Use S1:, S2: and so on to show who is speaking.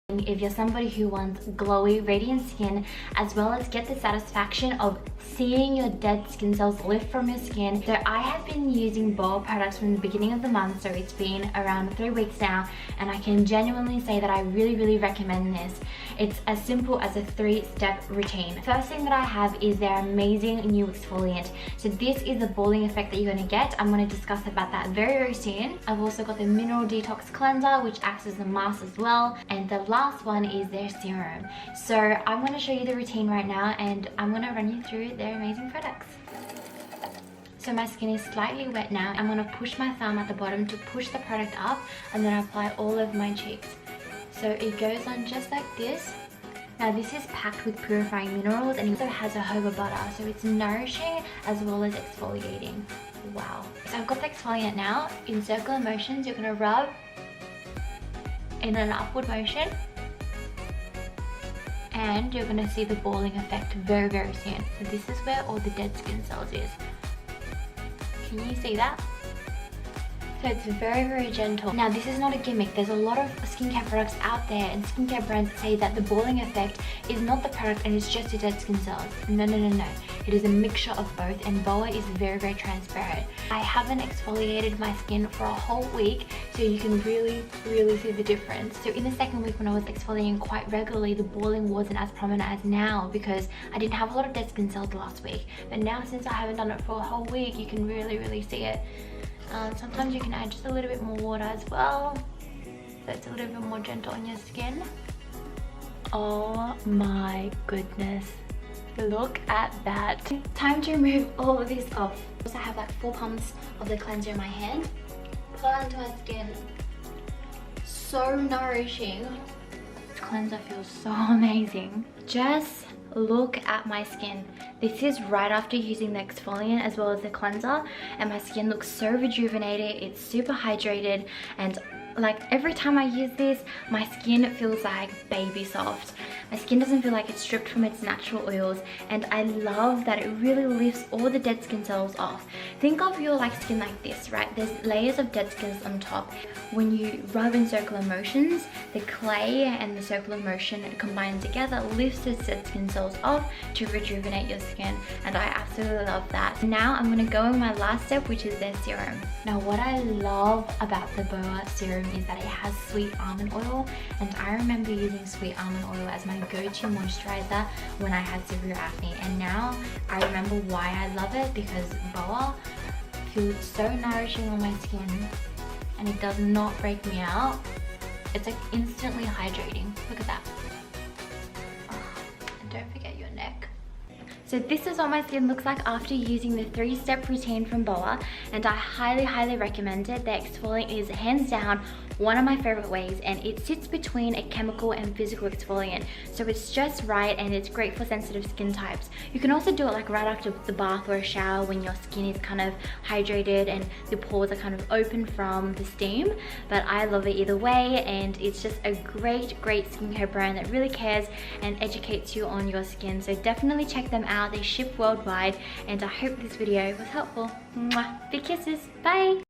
S1: If you're somebody who wants glowy, radiant skin, as well as get the satisfaction of seeing your dead skin cells lift from your skin. So I have been using BOA products from the beginning of the month, so it's been around 3 weeks now, and I can genuinely say that I really recommend this. It's as simple as a 3-step routine. First thing that I have is their amazing new exfoliant. So this is the balling effect that you're going to get. I'm going to discuss about that very soon. I've also got the mineral detox cleanser, which acts as a mask as well, and the last one is their serum. So I'm going to show you the routine right now, and I'm going to run you through their amazing products. So my skin is slightly wet now. I'm going to push my thumb at the bottom to push the product up, and then apply all over my cheeks. So it goes on just like this. Now this is packed with purifying minerals, and it also has a jojoba butter, so it's nourishing as well as exfoliating. Wow. So I've got the exfoliant now. In circular motions, you're going to rub in an upward motion, and you're going to see the balling effect very soon. So this is where all the dead skin cells is. Can you see that? So it's very gentle. Now this is not a gimmick. There's a lot of skincare products out there, and skincare brands say that the balling effect is not the product and it's just the dead skin cells. No. It is a mixture of both, and BOA is very transparent. I haven't exfoliated my skin for a whole week, so you can really see the difference. So in the second week, when I was exfoliating quite regularly, the balling wasn't as prominent as now because I didn't have a lot of dead skin cells last week. But now, since I haven't done it for a whole week, you can really see it. Sometimes you can add just a little bit more water as well, so it's a little bit more gentle on your skin. Oh my goodness, look at that. Time to remove all of this off. Also, I have like 4 pumps of the cleanser in my hand. Put it onto my skin. So nourishing. This cleanser feels so amazing. Just look at my skin. This is right after using the exfoliant as well as the cleanser, and my skin looks so rejuvenated. It's super hydrated, and like every time I use this, my skin feels like baby soft. My skin doesn't feel like it's stripped from its natural oils, and I love that it really lifts all the dead skin cells off. Think of your skin like this, right? There's layers of dead skins on top. When you rub in circular motions, the clay and the circular motion combined together lifts the dead skin cells off to rejuvenate your skin, and I absolutely love that. Now I'm going to go in my last step, which is their serum. Now what I love about the BOA serum is that it has sweet almond oil, and I remember using sweet almond oil as my go-to moisturizer when I had severe acne, and now I remember why I love it, because BOA feels so nourishing on my skin and it does not break me out. It's like instantly hydrating. Look at that. Oh, and don't forget your neck. So this is what my skin looks like after using the 3-step routine from BOA, and I highly recommend it. The exfoliant is hands down one of my favorite ways, and it sits between a chemical and physical exfoliant, so it's just right, and it's great for sensitive skin types. You can also do it right after the bath or a shower when your skin is kind of hydrated and the pores are kind of open from the steam, but I love it either way, and it's just a great skincare brand that really cares and educates you on your skin. So definitely check them out. They ship worldwide, and I hope this video was helpful. Mwah. Big kisses. Bye.